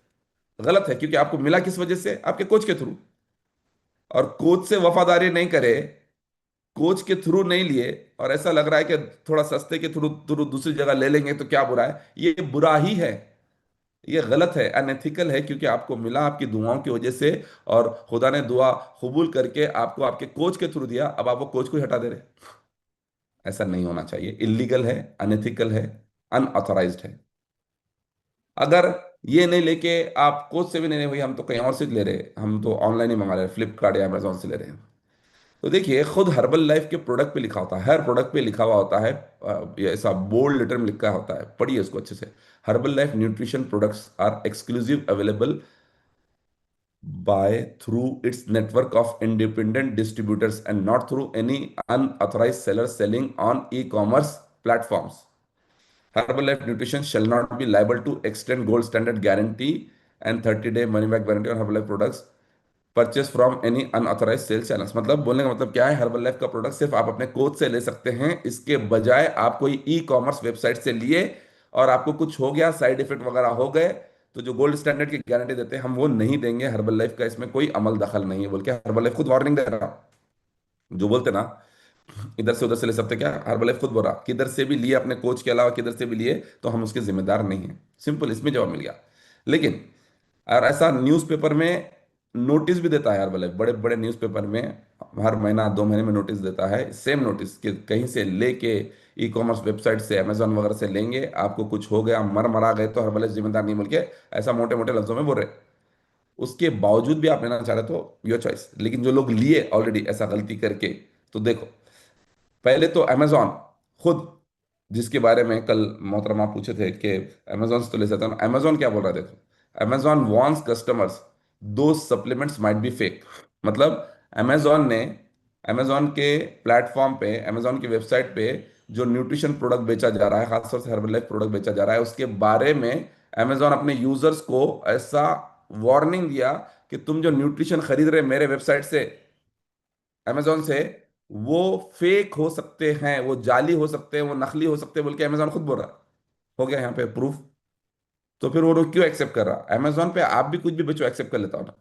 Speaker 1: गलत है, क्योंकि आपको मिला किस वजह से? आपके कोच के थ्रू। और कोच से वफादारी नहीं करे, कोच के थ्रू नहीं लिए, और ऐसा लग रहा है कि थोड़ा सस्ते के थ्रू थ्रू दूसरी जगह ले लेंगे तो क्या बुरा है? ये बुरा ही है, ये गलत है, अनएथिकल है, क्योंकि आपको मिला आपकी दुआओं की वजह से, और खुदा ने दुआ कबूल करके आपको आपके कोच के थ्रू दिया, अब आप वो कोच को ही हटा दे रहे। ऐसा नहीं होना चाहिए, इलीगल है, अनएथिकल है, अनऑथराइज्ड है। अगर ये नहीं लेके आप कोच से भी नहीं, भाई हम तो कहीं और से ले रहे, हम तो ऑनलाइन ही मंगा रहे हैं, फ्लिपकार्ट या अमेजोन से ले रहे हैं। तो देखिए, खुद हर्बल लाइफ के प्रोडक्ट पे लिखा होता है, हर प्रोडक्ट पे लिखा हुआ होता है, ये ऐसा बोल्ड लेटर में लिखा होता है, पढ़िए उसको अच्छे से। Herbalife nutrition products are exclusive available by through its network of independent distributors and not through any unauthorized seller selling on e-commerce platforms. Herbalife Nutrition shall not be liable to extend gold standard guarantee and 30-day money back guarantee on Herbalife products purchase from any unauthorize sales channels. मतलब बोलने का मतलब क्या है, herbal life का product सिर्फ आप अपने कोच से ले सकते हैं, इसके बजाय आप कोई ई कॉमर्स वेबसाइट से लिए और आपको कुछ हो गया, साइड इफेक्ट वगैरह हो गए, तो जो गोल्ड स्टैंडर्ड की गारंटी देते हैं हम वो नहीं देंगे। हर्बल लाइफ का इसमें कोई अमल दखल नहीं है, बोल के हर्बल लाइफ खुद वार्निंग दे रहा। जो बोलते ना इधर से उधर से ले सकते, क्या हर्बल लाइफ खुद बोल रहा, किधर से भी लिए अपने कोच के अलावा, किधर से भी लिए तो हम उसके जिम्मेदार नहीं हैं। सिंपल, इसमें जवाब मिल गया। लेकिन और ऐसा न्यूज़पेपर में नोटिस भी देता है हर्बल, बड़े बड़े न्यूज़पेपर में हर महीना 2 महीने में नोटिस देता है, सेम नोटिस कि कहीं से लेके ई कॉमर्स वेबसाइट से, अमेजोन वगैरह से लेंगे, आपको कुछ हो गया, मर मरा गए तो हर्बल जिम्मेदार नहीं, बोल के ऐसा मोटे मोटे लफ्जों में बोल रहे। उसके बावजूद भी आप लेना चाह रहे तो योर चॉइस। लेकिन जो लोग लिए ऑलरेडी ऐसा गलती करके, तो देखो, पहले तो अमेजोन खुद, जिसके बारे में कल मोहतरमा पूछे थे कि अमेजोन से तो ले सकते हैं, अमेजोन क्या बोल रहा है, देखो, अमेजोन वॉन्ट्स कस्टमर्स दो सप्लीमेंट्स माइट बी फेक। मतलब अमेजोन ने, अमेजोन के प्लेटफॉर्म पे, अमेजोन की वेबसाइट पे जो न्यूट्रिशन प्रोडक्ट बेचा जा रहा है, खासतौर से हर्बल लाइफ प्रोडक्ट बेचा जा रहा है, उसके बारे में अमेजोन अपने यूजर्स को ऐसा वार्निंग दिया कि तुम जो न्यूट्रिशन खरीद रहे मेरे वेबसाइट से, अमेजोन से, वो फेक हो सकते हैं, वो जाली हो सकते हैं, वो नकली हो सकते हैं, बोल के अमेजोन खुद बोल रहा है। हो गया यहाँ पे प्रूफ। तो फिर वो लोग क्यों एक्सेप्ट कर रहा? अमेजोन पे आप भी कुछ भी बेचो, एक्सेप्ट कर लेता हूँ ना।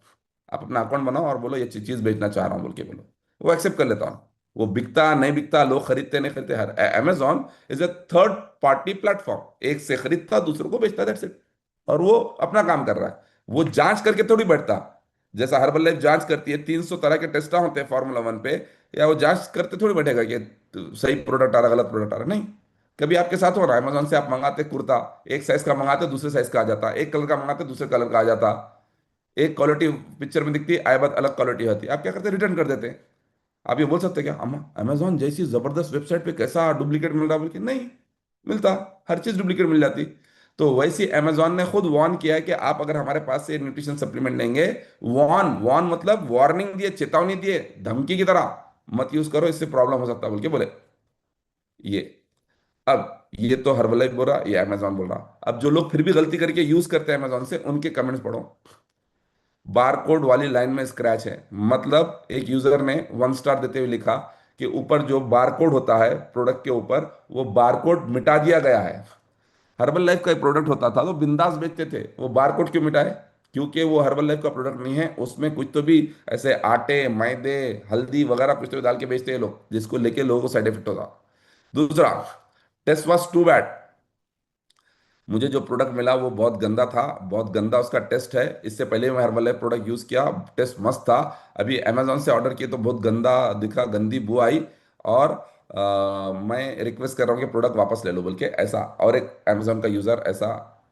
Speaker 1: आप अपना अकाउंट बनाओ और बोलो ये चीज बेचना चाह रहा हूँ बोल के बोलो, वो एक्सेप्ट कर लेता हूँ। वो बिकता नहीं बिकता, लोग खरीदते नहीं खरीदते, हर Amazon is a third party platform, एक से खरीदता दूसरों को बेचता, दैट्स इट। और वो अपना काम कर रहा है, वो जांच करके थोड़ी बैठता। जैसा हर्बल लाइफ जांच करती है, 300 तरह के टेस्ट होते हैं फार्मूला 1 पे, या वो जांच करते थोड़ी बैठेगा कि सही प्रोडक्ट आ रहा गलत प्रोडक्ट आ रहा, नहीं। कभी आपके साथ हो रहा है, अमेजोन से आप मंगाते कुर्ता, एक साइज का मंगाते दूसरे साइज का आ जाता, एक कलर का मंगाते दूसरे कलर का आ जाता, एक क्वालिटी पिक्चर में दिखती है, आए बाद अलग क्वालिटी होती है, आप क्या करते, रिटर्न कर देते हैं। आप ये बोल सकते हैं क्या, अम्मा अमेजोन जैसी जबरदस्त वेबसाइट पे कैसा डुप्लीकेट मिल रहा बोल के? नहीं मिलता, हर चीज डुप्लीकेट मिल जाती। तो वैसे अमेजोन ने खुद वार्न किया है कि आप अगर हमारे पास से न्यूट्रिशन सप्लीमेंट लेंगे, वार्न वार्न मतलब वार्निंग दिए, चेतावनी दिए, धमकी की तरह, मत यूज करो, इससे प्रॉब्लम हो सकता है बोल के बोले। ये, अब ये तो हर्बलाइफ बोल रहा, ये अमेजोन बोल रहा। अब जो लोग फिर भी गलती करके यूज करते हैं अमेजोन से, उनके कमेंट्स पढ़ो। बारकोड वाली लाइन में स्क्रैच है, मतलब एक यूजर ने 1 स्टार देते हुए लिखा कि ऊपर जो बारकोड होता है प्रोडक्ट के ऊपर, वो बारकोड मिटा दिया गया है। हर्बल लाइफ का एक प्रोडक्ट होता था तो बिंदास बेचते थे, वो बारकोड क्यों मिटाए? क्योंकि वो हर्बल लाइफ का प्रोडक्ट नहीं है, उसमें कुछ तो भी ऐसे आटे मैदे हल्दी वगैरह कुछ तो भी डाल के बेचते हैं लोग, जिसको लेके लोगों को साइड इफेक्ट होता। दूसरा, टेस्ट वॉज टू बैड। मुझे जो प्रोडक्ट मिला वो बहुत गंदा था, बहुत गंदा उसका टेस्ट है। इससे पहले मैं हर्बल लाइफ प्रोडक्ट यूज किया, टेस्ट मस्त था। अभी अमेजोन से ऑर्डर किए तो बहुत गंदा दिखा, गंदी बू आई। और मैं रिक्वेस्ट कर रहा हूँ कि प्रोडक्ट वापस ले लो बोल के, ऐसा और एक अमेजोन का यूजर ऐसा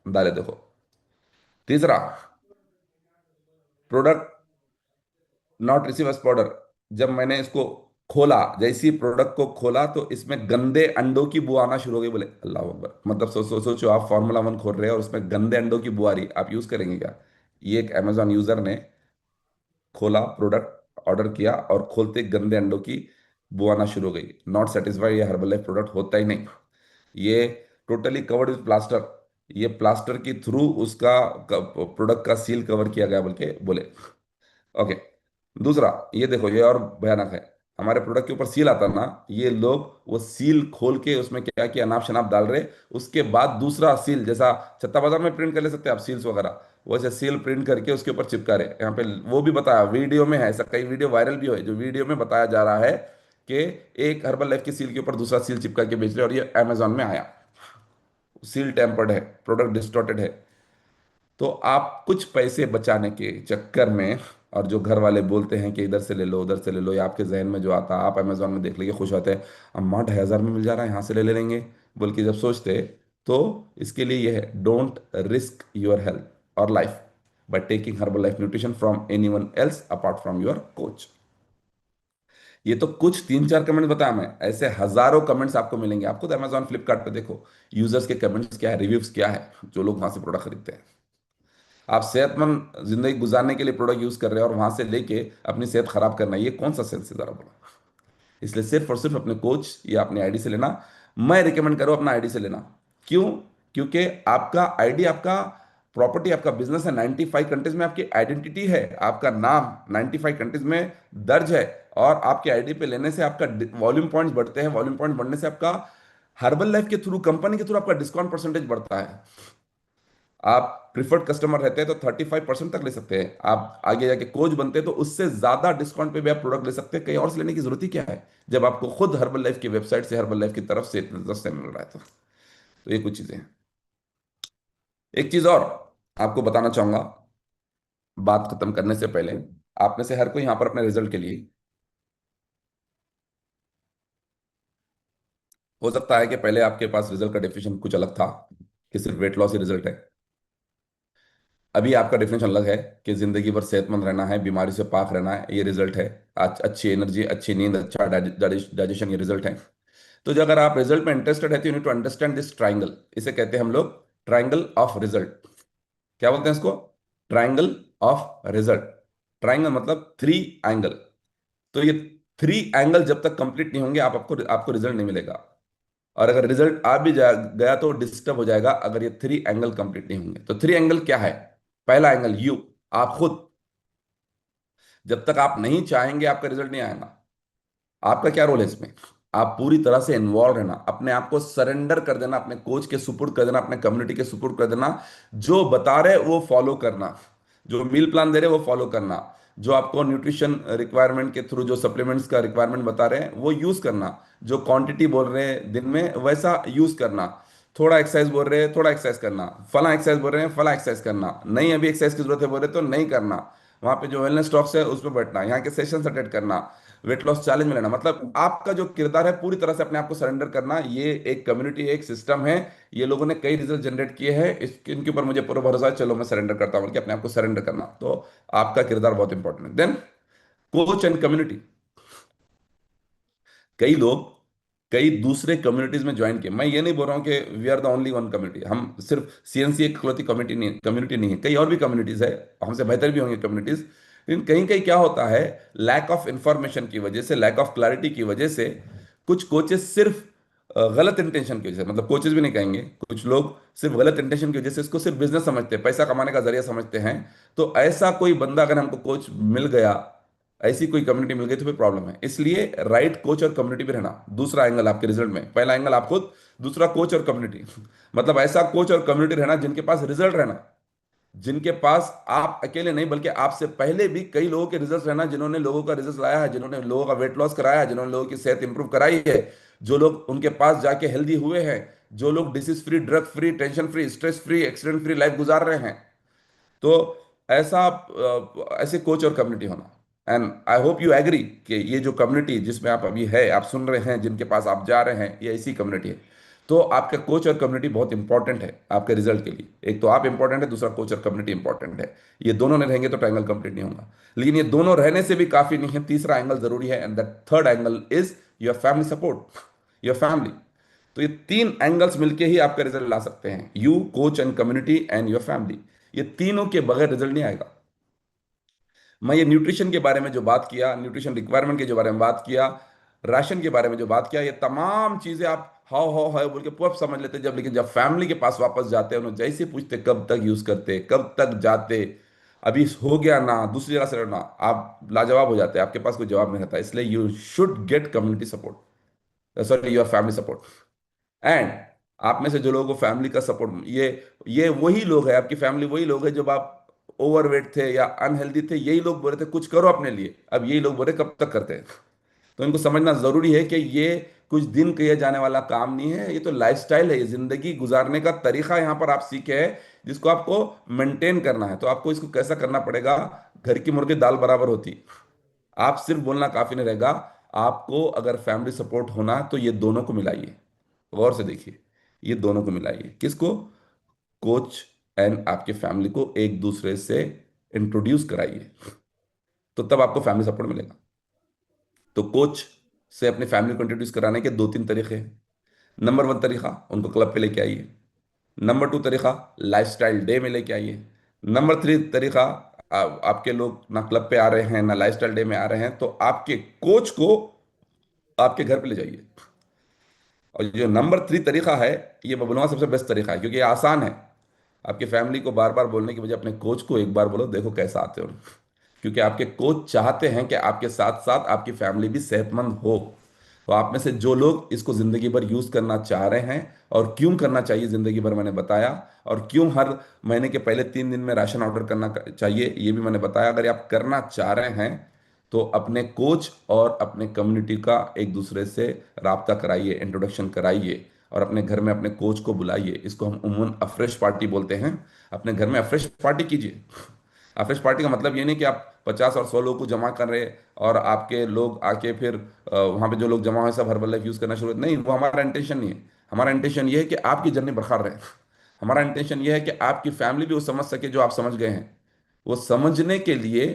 Speaker 1: डाले देखो। तीसरा, product not receive as order. जब मैंने इसको खोला, जैसी प्रोडक्ट को खोला तो इसमें गंदे अंडों की बू आना शुरू हो गई। बोले अल्लाह अकबर, मतलब सोचो आप फार्मूला 1 खोल रहे हैं और उसमें गंदे अंडों की बू आ रही, आप यूज करेंगे क्या? ये एक अमेजोन यूजर ने खोला प्रोडक्ट, ऑर्डर किया और खोलते ही गंदे अंडों की बू आना शुरू हो गई। नॉट सेटिस्फाइड, ये हर्बल लाइफ प्रोडक्ट होता ही नहीं। ये टोटली कवर्ड विथ प्लास्टर, ये प्लास्टर के थ्रू उसका प्रोडक्ट का सील कवर किया गया बोल के बोले। ओके। दूसरा, ये देखो ये और भयानक है। हमारे प्रोडक्ट के ऊपर सील आता ना, ये लोग वो सील खोल के उसमें क्या क्या अनाप शनाप डाल रहे, उसके बाद दूसरा सील, जैसा छत्ता बाजार में प्रिंट कर ले सकते हैं आप सील्स वगैरह, वैसे सील प्रिंट करके उसके ऊपर चिपका रहे। यहाँ पे वो भी बताया, वीडियो में है, ऐसा कई वीडियो वायरल भी हुए जो वीडियो में बताया जा रहा है कि एक हर्बल लाइफ की सील के ऊपर दूसरा सील चिपका के बेच रहे, और ये अमेजोन में आया, सील टेम्पर्ड है, प्रोडक्ट डिस्टॉर्टेड है। तो आप कुछ पैसे बचाने के चक्कर में, और जो घर वाले बोलते हैं कि इधर से ले लो उधर से ले लो, या आपके जहन में जो आता है, आप अमेजोन में देख लीजिए, खुश होते हैं, अम्मा 2,500 में मिल जा रहा है, यहाँ से ले ले लेंगे बोल के जब सोचते, तो इसके लिए यह है, डोंट रिस्क योर हेल्थ और life by taking herbal life nutrition from any one else apart from your coach. ये तो कुछ 3-4 कमेंट्स बताया, मैं ऐसे हजारों कमेंट्स आपको मिलेंगे। आप खुद अमेजोन फ्लिपकार्ट पे देखो, यूजर्स के कमेंट्स क्या है, रिव्यूज क्या है, जो लोग वहां से प्रोडक्ट खरीदते हैं। आप सेहतमंद जिंदगी गुजारने के लिए प्रोडक्ट यूज कर रहे हैं और वहां से लेके अपनी सेहत खराब करना, ये कौन सा सेंस है जरा बोलो? इसलिए सिर्फ और सिर्फ अपने कोच या अपने आईडी से लेना। मैं रिकमेंड करूँ अपना आईडी से लेना। क्यों? क्योंकि आपका आईडी आपका प्रॉपर्टी, आपका बिजनेस है, 95 कंट्रीज में आपकी आइडेंटिटी है, आपका नाम 95 कंट्रीज में दर्ज है। और आपके आईडी पे लेने से आपका वॉल्यूम पॉइंट्स बढ़ते हैं, वॉल्यूम पॉइंट बढ़ने से आपका हर्बल लाइफ के थ्रू, कंपनी के थ्रू आपका डिस्काउंट परसेंटेज बढ़ता है। आप प्रिफर्ड कस्टमर रहते हैं तो 35% तक ले सकते हैं, आप आगे जाके कोच बनते हैं तो उससे ज्यादा डिस्काउंट पे भी आप प्रोडक्ट ले सकते हैं। कहीं और से लेने की जरूरत ही क्या है, जब आपको खुद हर्बल लाइफ की वेबसाइट से, हर्बल लाइफ की तरफ से इतने सस्ते मिल रहा है। तो ये कुछ चीजें हैं। एक चीज और आपको बताना चाहूंगा, बात खत्म करने से पहले। आप में से हर कोई यहाँ पर अपने रिजल्ट के लिए, हो सकता है कि पहले आपके पास रिजल्ट का डेफिनेशन कुछ अलग था, कि सिर्फ वेट लॉस ही रिजल्ट है। अभी आपका डेफिनेशन अलग है कि जिंदगी भर सेहतमंद रहना है, बीमारी से पाक रहना है, ये रिजल्ट है। आज अच्छी एनर्जी, अच्छी नींद, अच्छा डाइजेशन, ये रिजल्ट है। तो जो अगर आप रिजल्ट में इंटरेस्टेड है तो you need to understand this triangle. इसे कहते हैं हम लोग ट्राइंगल ऑफ रिजल्ट। क्या बोलते हैं इसको? Triangle of result. ट्राइंगल मतलब 3 एंगल। तो ये 3 एंगल जब तक कंप्लीट नहीं होंगे, आपको आपको रिजल्ट नहीं मिलेगा। और अगर रिजल्ट आ भी गया तो डिस्टर्ब हो जाएगा अगर ये थ्री एंगल कंप्लीट नहीं होंगे। तो थ्री एंगल क्या है? पहला एंगल यू, आप खुद। जब तक आप नहीं चाहेंगे आपका रिजल्ट नहीं आएगा। आपका क्या रोल है इसमें? आप पूरी तरह से इन्वॉल्व रहना, अपने आप को सरेंडर कर देना, अपने कोच के सुपुर्द कर देना, अपने कम्युनिटी के सुपुर्द कर देना। जो बता रहे वो फॉलो करना, जो मील प्लान दे रहे वो फॉलो करना, जो आपको न्यूट्रिशन रिक्वायरमेंट के थ्रू जो सप्लीमेंट्स का रिक्वायरमेंट बता रहे हैं वो यूज करना, जो क्वांटिटी बोल रहे हैं दिन में वैसा यूज करना। थोड़ा एक्सरसाइज बोल रहे हैं थोड़ा एक्सरसाइज करना, फला एक्सरसाइज बोल रहे हैं फला एक्सरसाइज करना, नहीं अभी एक्सरसाइज की जरूरत है बोल रहे तो नहीं करना। वहां पे जो वेलनेस टॉक्स है उस पर बैठना, यहाँ के सेशन अटेंड करना, वेट लॉस चैलेंज में लेना। मतलब आपका जो किरदार है पूरी तरह से अपने आप को सरेंडर करना। ये एक कम्युनिटी, एक सिस्टम है। ये लोगों ने कई रिजल्ट जनरेट किए हैं, इनके ऊपर मुझे पूरा भरोसा है। चलो मैं सरेंडर करता हूँ कि अपने आप को सरेंडर करना, तो आपका किरदार बहुत इंपॉर्टेंट है। Then coach and community. कई लोग कई दूसरे कम्युनिटीज में ज्वाइन किए। मैं ये नहीं बोल रहा हूँ कि we are the only one community, हम सिर्फ सीएनसी एक इकलौती कम्युनिटी नहीं है, कई और भी कम्युनिटीज है, हमसे बेहतर भी होंगे कम्युनिटीज। लेकिन कहीं कहीं क्या होता है, लैक ऑफ इंफॉर्मेशन की वजह से, लैक ऑफ क्लैरिटी की वजह से कुछ कोचेस सिर्फ गलत इंटेंशन की वजह से, मतलब कोचेस भी नहीं कहेंगे, कुछ लोग सिर्फ गलत इंटेंशन की वजह से इसको सिर्फ बिजनेस समझते हैं, पैसा कमाने का जरिया समझते हैं। तो ऐसा कोई बंदा अगर हमको कोच मिल गया, ऐसी कोई कम्युनिटी मिल गई तो फिर प्रॉब्लम है। इसलिए राइट कोच और कम्युनिटी भी रहना दूसरा एंगल आपके रिजल्ट में। पहला एंगल आप खुद, दूसरा कोच और कम्युनिटी। मतलब ऐसा कोच और कम्युनिटी रहना जिनके पास रिजल्ट रहना, जिनके पास आप अकेले नहीं बल्कि आपसे पहले भी कई लोगों के रिजल्ट रहना, जिन्होंने लोगों का रिजल्ट लाया है, जिन्होंने लोगों का वेट लॉस कराया है, जिन्होंने लोगों की सेहत इंप्रूव कराई है, जो लोग उनके पास जाके हेल्दी हुए हैं, जो लोग disease free, drug free, tension free, stress free, accident free life गुजार रहे हैं। तो ऐसा ऐसे कोच और कम्युनिटी होना। And I hope you agree कि ये जो कम्युनिटी जिसमें आप अभी है, आप सुन रहे हैं, जिनके पास आप जा रहे हैं, ये ऐसी कम्युनिटी है। तो आपका कोच और कम्युनिटी बहुत इंपॉर्टेंट है आपके रिजल्ट के लिए। एक तो आप इंपॉर्टेंट है, दूसरा कोच और कम्युनिटी इंपॉर्टेंट है। ये दोनों नहीं रहेंगे तो ट्रायंगल कंप्लीट नहीं होगा। लेकिन ये दोनों रहने से भी काफी नहीं है, तीसरा एंगल जरूरी है, and the third angle is your family support, your family. तो ये तीन एंगल्स मिलके ही आपका रिजल्ट ला सकते हैं, you, coach and community and your family. ये तीनों के बगैर रिजल्ट नहीं आएगा। मैं ये न्यूट्रिशन के बारे में जो बात किया, न्यूट्रिशन रिक्वायरमेंट के जो बारे में बात किया, राशन के बारे में जो बात किया, ये तमाम चीजें आप हाउ बोल के पूरा समझ लेते जब, लेकिन जब फैमिली के पास वापस जाते हैं, उन्हें जैसे पूछते कब तक यूज करते, कब तक जाते, अभी हो गया ना, दूसरी जगह से लड़ना, आप लाजवाब हो जाते हैं, आपके पास कोई जवाब नहीं रहता। इसलिए you should get community support, sorry your family support. And आप में से जो लोगों को फैमिली का सपोर्ट, ये वही लोग हैं, आपकी फैमिली वही लोग हैं जब आप ओवरवेट थे या अनहेल्दी थे, यही लोग बोल रहे थे कुछ करो अपने लिए, अब यही लोग बोल रहे कब तक करते हैं। तो इनको समझना जरूरी है कि ये कुछ दिन किए जाने वाला काम नहीं है, ये तो लाइफस्टाइल है, ये जिंदगी गुजारने का तरीका यहाँ पर आप सीखे हैं, जिसको आपको मेंटेन करना है। तो आपको इसको कैसा करना पड़ेगा? घर की मुर्गी दाल बराबर होती। आप सिर्फ बोलना काफी नहीं रहेगा, आपको अगर फैमिली सपोर्ट होना तो ये दोनों को मिलाइए। गौर से देखिए, ये दोनों को मिलाइए। किसको? कोच एंड आपके फैमिली को एक दूसरे से इंट्रोड्यूस कराइए, तो तब आपको फैमिली सपोर्ट मिलेगा। तो कोच से अपने फैमिली को इंट्रोड्यूस कराने के दो तीन तरीके हैं। नंबर वन तरीका, उनको क्लब पे लेके आइए। नंबर टू तरीका, लाइफस्टाइल डे में लेके आइए। नंबर थ्री तरीका, आपके लोग ना क्लब पे आ रहे हैं ना लाइफस्टाइल डे में आ रहे हैं, तो आपके कोच को आपके घर पे ले जाइए। और जो नंबर थ्री तरीका है, ये मैं बोलूँगा सबसे बेस्ट तरीका है, क्योंकि ये आसान है। आपकी फैमिली को बार बार बोलने की बजाय अपने कोच को एक बार बोलो, देखो कैसा आते हो। क्योंकि आपके कोच चाहते हैं कि आपके साथ साथ आपकी फैमिली भी सेहतमंद हो। तो आप में से जो लोग इसको जिंदगी भर यूज करना चाह रहे हैं, और क्यों करना चाहिए जिंदगी भर मैंने बताया, और क्यों हर महीने के पहले 3 दिन में राशन ऑर्डर करना चाहिए ये भी मैंने बताया। अगर आप करना चाह रहे हैं तो अपने कोच और अपने कम्युनिटी का एक दूसरे से राब्ता कराइए, इंट्रोडक्शन कराइए, और अपने घर में अपने कोच को बुलाइए। इसको हम उमूमन अफ्रेश पार्टी बोलते हैं। अपने घर में अफ्रेश पार्टी कीजिए। अफ्रेश पार्टी का मतलब ये नहीं कि आप 50 और 100 लोगों को जमा कर रहे और आपके लोग आके फिर वहां पे जो लोग जमा हुए सब हर्बल लाइफ यूज करना शुरू, नहीं, वो हमारा इंटेंशन नहीं है। हमारा इंटेंशन ये है कि आपकी जर्नी बरकरार रहे। हमारा इंटेंशन ये है कि आपकी फैमिली भी वो समझ सके जो आप समझ गए हैं। वो समझने के लिए